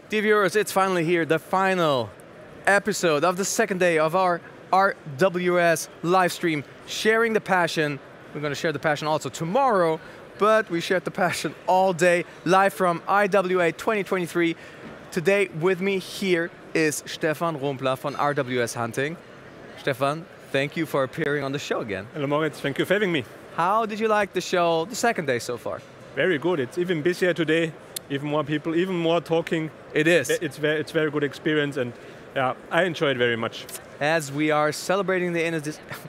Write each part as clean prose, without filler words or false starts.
Dear viewers, it's finally here, the final episode of the second day of our RWS live stream, sharing the passion. We're going to share the passion also tomorrow, but we shared the passion all day, live from IWA 2023. Today with me here is Stefan Rumpler from RWS Hunting. Stefan, thank you for appearing on the show again. Hello Moritz, thank you for having me. How did you like the show, the second day so far? Very good, it's even busier today, even more people, even more talking. It is. It's very good experience, and yeah, I enjoy it very much. As we are celebrating the industry,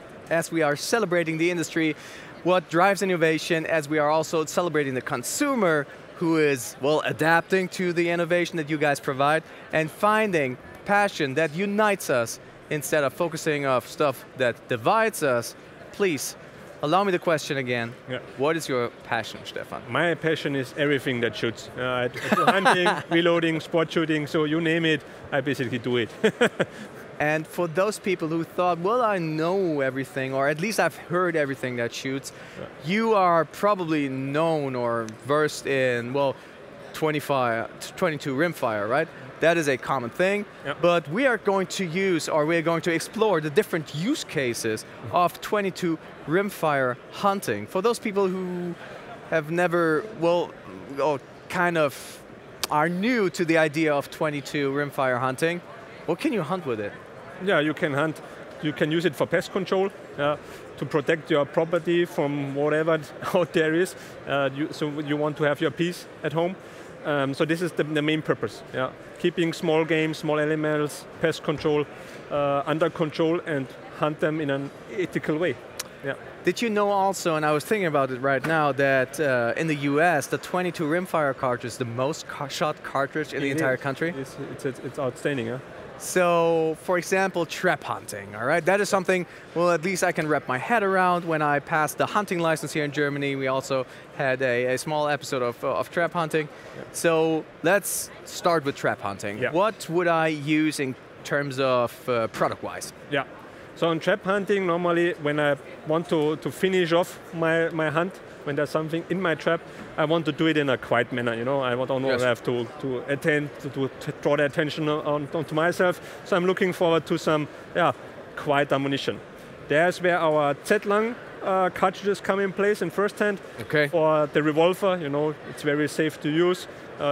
what drives innovation, as we are also celebrating the consumer who is, well, adapting to the innovation that you guys provide and finding passion that unites us instead of focusing on stuff that divides us. Please, allow me the question again. Yeah. What is your passion, Stefan? My passion is everything that shoots. Hunting, reloading, sport shooting, so you name it, I basically do it. And for those people who thought, well, I know everything, or at least I've heard everything that shoots, you are probably known or versed in, well, 22 rimfire, right? That is a common thing, but we are going to use, or we're going to explore the different use cases of 22 rimfire hunting. For those people who have never, well, kind of are new to the idea of 22 rimfire hunting, what can you hunt with it? Yeah, you can hunt. You can use it for pest control, to protect your property from whatever out there is. So you want to have your peace at home. So this is the main purpose. Yeah, keeping small game, small animals, pest control under control, and hunt them in an ethical way. Yeah. Did you know also, and I was thinking about it right now, that in the US, the 22 rimfire cartridge is the most shot cartridge in the entire country? It's outstanding, yeah. So, for example, trap hunting, all right? That is something, well, at least I can wrap my head around. When I passed the hunting license here in Germany, we also had a small episode of trap hunting. Yeah. So, let's start with trap hunting. Yeah. What would I use in terms of product-wise? Yeah. So, in trap hunting, normally when I want to finish off my hunt, when there's something in my trap, I want to do it in a quiet manner, you know. I don't have to draw the attention onto myself. So I'm looking forward to some quiet ammunition. There's where our Z-Lang cartridges come in place in first hand. Okay. For the revolver, you know, it's very safe to use.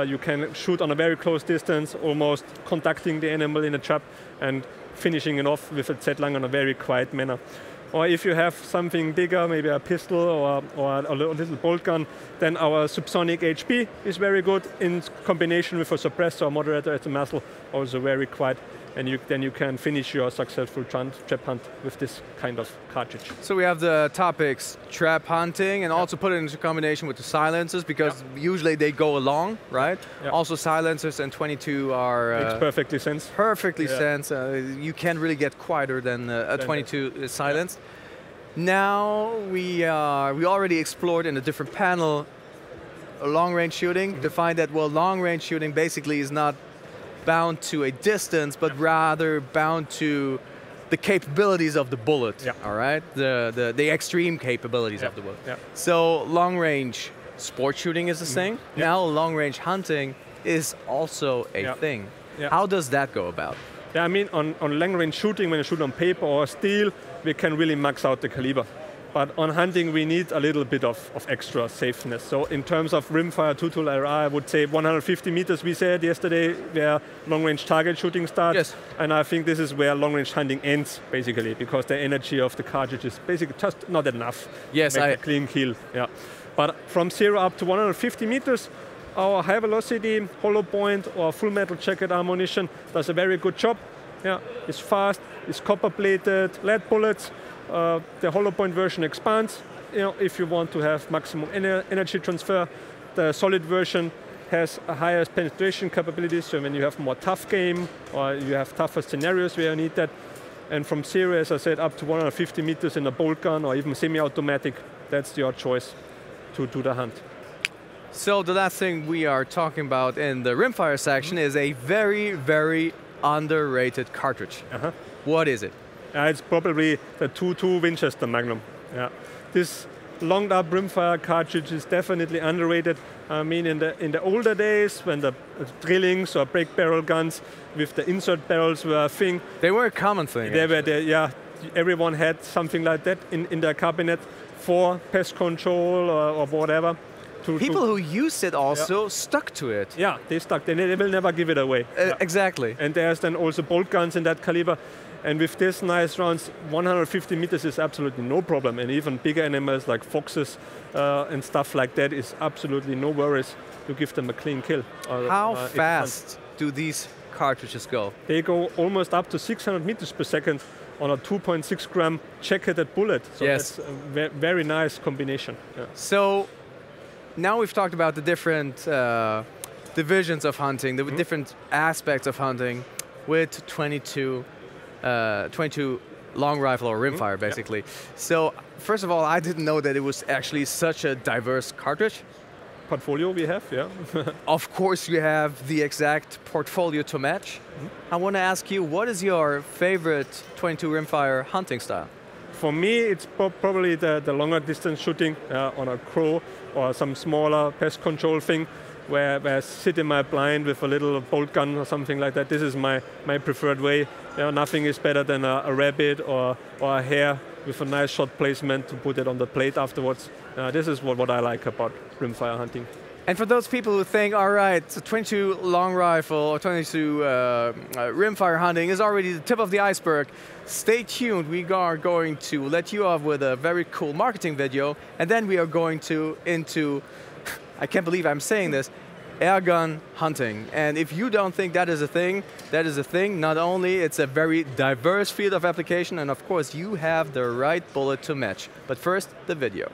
You can shoot on a very close distance, almost contacting the animal in a trap and finishing it off with a Z-Lang on a very quiet manner. Or if you have something bigger, maybe a pistol or a little bolt gun, then our subsonic HP is very good in combination with a suppressor or moderator at the muzzle, also very quiet. And then you can finish your successful trap hunt with this kind of cartridge. So we have the topics trap hunting, and also put it into combination with the silencers, because usually they go along, right? Yeah. Also silencers and 22 are... Makes perfectly sense. Perfectly sense. You can't really get quieter than a 22 silence. Now we already explored in a different panel long-range shooting to find that, well, long-range shooting basically is not bound to a distance, but rather bound to the capabilities of the bullet, all right? The extreme capabilities of the bullet. Yeah. So long-range sport shooting is a thing. Now long-range hunting is also a thing. Yeah. How does that go about? Yeah, I mean, on long-range shooting, when you shoot on paper or steel, we can really max out the caliber. But on hunting, we need a little bit of extra safeness. So in terms of rimfire 2-tool IRA, I would say 150 meters, we said yesterday, where long-range target shooting starts. Yes. And I think this is where long-range hunting ends, basically, because the energy of the cartridge is basically just not enough to make a clean kill. Yeah. But from 0 up to 150 meters, our high-velocity hollow point or full metal jacket ammunition does a very good job. Yeah, it's fast, it's copper-plated, lead bullets. The hollow point version expands, you know, if you want to have maximum energy transfer. The solid version has a higher penetration capability, so when you have more tough game or you have tougher scenarios where you need that. And from 0, as I said, up to 150 meters in a bolt gun or even semi-automatic, that's your choice to do the hunt. So the last thing we are talking about in the rimfire section is a very, very underrated cartridge. What is it? It's probably the 2.2 Winchester Magnum. Yeah. This longed up rimfire cartridge is definitely underrated. I mean, in the older days, when the drillings or break barrel guns with the insert barrels were a thing. They were a common thing. They were there, yeah. Everyone had something like that in their cabinet for pest control or whatever. People who used it also stuck to it. Yeah, they stuck. They will never give it away. Exactly. And there's then also bolt guns in that caliber. And with this nice rounds, 150 meters is absolutely no problem. And even bigger animals like foxes and stuff like that is absolutely no worries to give them a clean kill. How fast do these cartridges go? They go almost up to 600 meters per second on a 2.6 gram check-headed bullet. So yes. That's a very nice combination. Yeah. So now we've talked about the different divisions of hunting, the different aspects of hunting with 22 long rifle or rimfire, basically. Yeah. So first of all, I didn't know that it was actually such a diverse cartridge. Portfolio we have, yeah. Of course you have the exact portfolio to match. I want to ask you, what is your favorite 22 rimfire hunting style? For me, it's probably the longer distance shooting on a crow or some smaller pest control thing where I sit in my blind with a little bolt gun or something like that. This is my preferred way. You know, nothing is better than a rabbit or a hare with a nice shot placement to put it on the plate afterwards. This is what I like about rimfire hunting. And for those people who think, all right, 22 long rifle or 22 rimfire hunting is already the tip of the iceberg, stay tuned. We are going to let you off with a very cool marketing video, and then we are going into, I can't believe I'm saying this, airgun hunting. And if you don't think that is a thing, that is a thing. Not only it's a very diverse field of application, and of course you have the right bullet to match. But first, the video.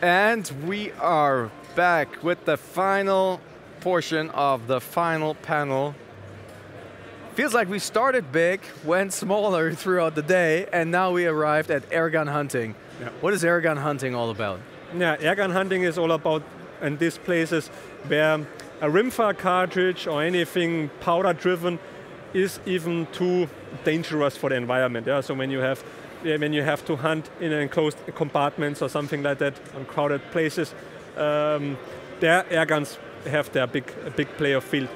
And we are back with the final portion of the final panel. Feels like we started big, went smaller throughout the day, and now we arrived at airgun hunting. Yeah. What is airgun hunting all about? Yeah, airgun hunting is all about in these places where a rimfire cartridge or anything powder-driven is even too dangerous for the environment. Yeah? So when you have to hunt in enclosed compartments or something like that on crowded places, their air guns have their big play of field.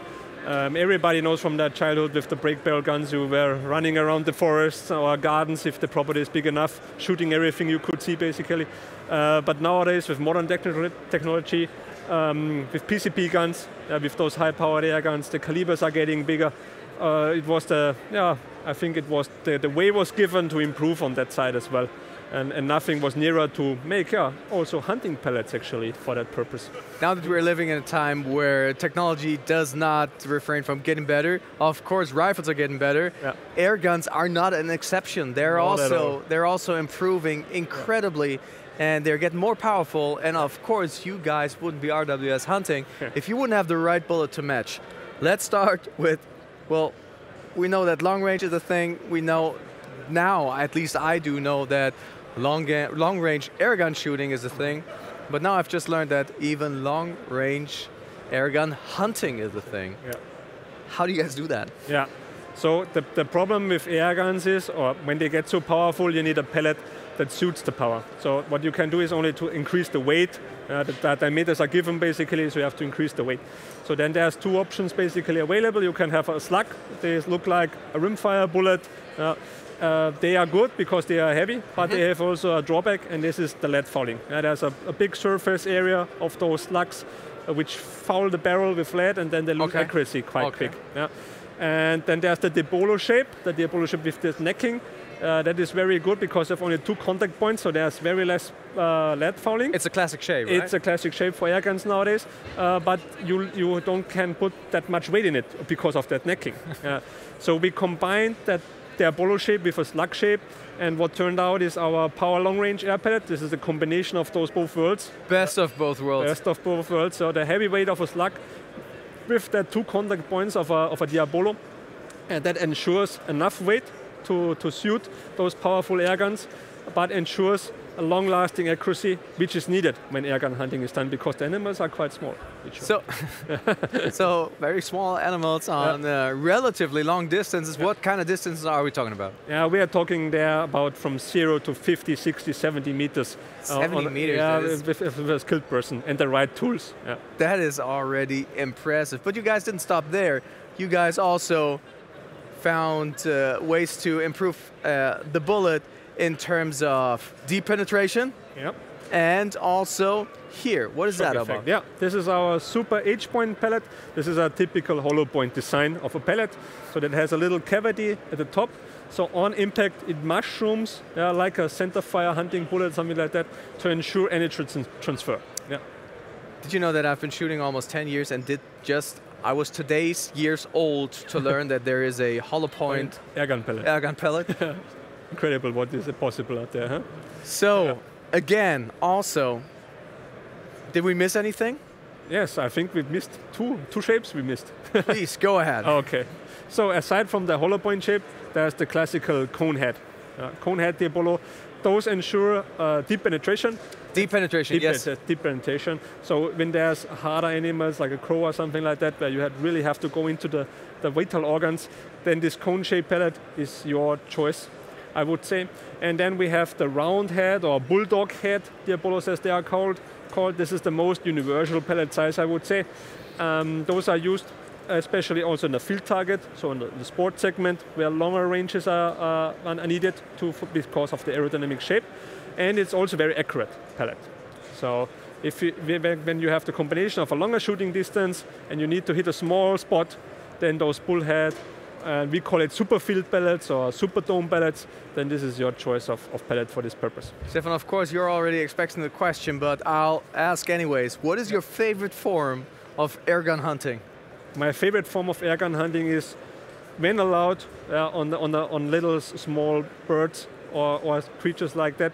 Everybody knows from their childhood with the break barrel guns, you were running around the forests or gardens if the property is big enough, shooting everything you could see basically. But nowadays with modern technology, with PCP guns, with those high-powered air guns, the calibers are getting bigger. I think it was the way was given to improve on that side as well. And nothing was nearer to make also hunting pellets actually for that purpose. Now that we're living in a time where technology does not refrain from getting better, of course rifles are getting better. Yeah. Air guns are not an exception. They're also improving incredibly, and they're getting more powerful. And of course you guys wouldn't be RWS hunting if you wouldn't have the right bullet to match. Let's start with, well, we know that long range is a thing. We know now, at least I do know, that long range airgun shooting is a thing. But now I've just learned that even long range airgun hunting is a thing. Yeah. How do you guys do that? Yeah. So the problem with air guns is, or when they get so powerful, you need a pellet that suits the power. So what you can do is only to increase the weight. The diameters are given basically, so you have to increase the weight. So then there's two options basically available. You can have a slug. They look like a rimfire bullet. They are good because they are heavy, but they have also a drawback, and this is the lead fouling. There's a big surface area of those slugs which foul the barrel with lead, and then they lose accuracy quite quick. Yeah. And then there's the Diabolo shape with this necking. That is very good because they have only 2 contact points, so there's very less lead fouling. It's a classic shape, right? It's a classic shape for air guns nowadays, but you can put that much weight in it because of that necking. So we combined that Diabolo shape with a slug shape, and what turned out is our power long range air pellet. This is a combination of those both worlds. Best of both worlds. Best of both worlds. So the heavy weight of a slug with the 2 contact points of a Diabolo, and that ensures enough weight to suit those powerful air guns, but ensures a long-lasting accuracy, which is needed when air gun hunting is done, because the animals are quite small. So very small animals on relatively long distances. What kind of distances are we talking about? Yeah, we are talking there about from 0 to 50, 60, 70 meters. 70 meters? Yeah, with a skilled person and the right tools. Yeah. That is already impressive. But you guys didn't stop there. You guys also found ways to improve the bullet in terms of deep penetration. Yep. And also here, what is that about? Yeah, this is our super H-point pellet. This is a typical hollow point design of a pellet. So that has a little cavity at the top. So on impact, it mushrooms like a center fire hunting bullet, something like that, to ensure energy transfer. Yeah. Did you know that I've been shooting almost 10 years and I was today's years old to learn that there is a hollow point air gun pellet. Incredible what is possible out there, huh? So, again, also, did we miss anything? Yes, I think we've missed two shapes we missed. Please, go ahead. Okay. So aside from the hollow point shape, there's the classical cone head. Cone head Diabolo. Those ensure deep penetration. Deep penetration, yes. Deep penetration. So when there's harder animals like a crow or something like that, where you really have to go into the vital organs, then this cone-shaped pellet is your choice, I would say. And then we have the round head or bulldog head Diabolos, as they are called. This is the most universal pellet size, I would say. Those are used especially also in the field target, so in the sport segment, where longer ranges are needed because of the aerodynamic shape. And it's also very accurate pellet. So when you have the combination of a longer shooting distance and you need to hit a small spot, then those bullhead, we call it super field pellets or super dome pellets, then this is your choice of pellet for this purpose. Stefan, of course, you're already expecting the question, but I'll ask anyways. What is your favorite form of airgun hunting? My favorite form of airgun hunting is, when allowed, on little small birds or creatures like that,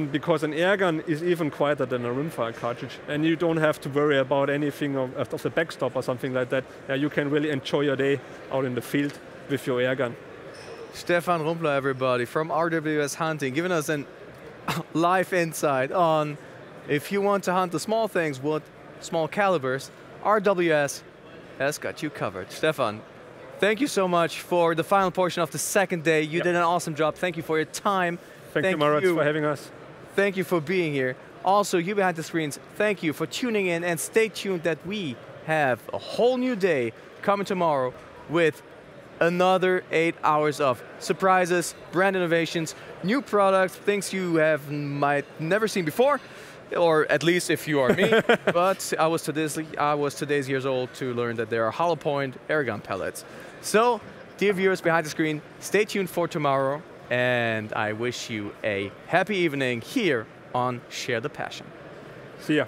because an airgun is even quieter than a rimfire cartridge, and you don't have to worry about anything of the backstop or something like that. You can really enjoy your day out in the field with your airgun. Stefan Rumpler, everybody, from RWS Hunting, giving us a live insight on if you want to hunt the small things with small calibers, RWS has got you covered. Stefan, thank you so much for the final portion of the second day. You did an awesome job. Thank you for your time. Thank you, Marat, for having us. Thank you for being here. Also, you behind the screens, thank you for tuning in, and stay tuned that we have a whole new day coming tomorrow with another 8 hours of surprises, brand innovations, new products, things you might never seen before, or at least if you are me. But I was today's years old to learn that there are hollow point airgun pellets. So, dear viewers behind the screen, stay tuned for tomorrow, and I wish you a happy evening here on Share the Passion. See ya.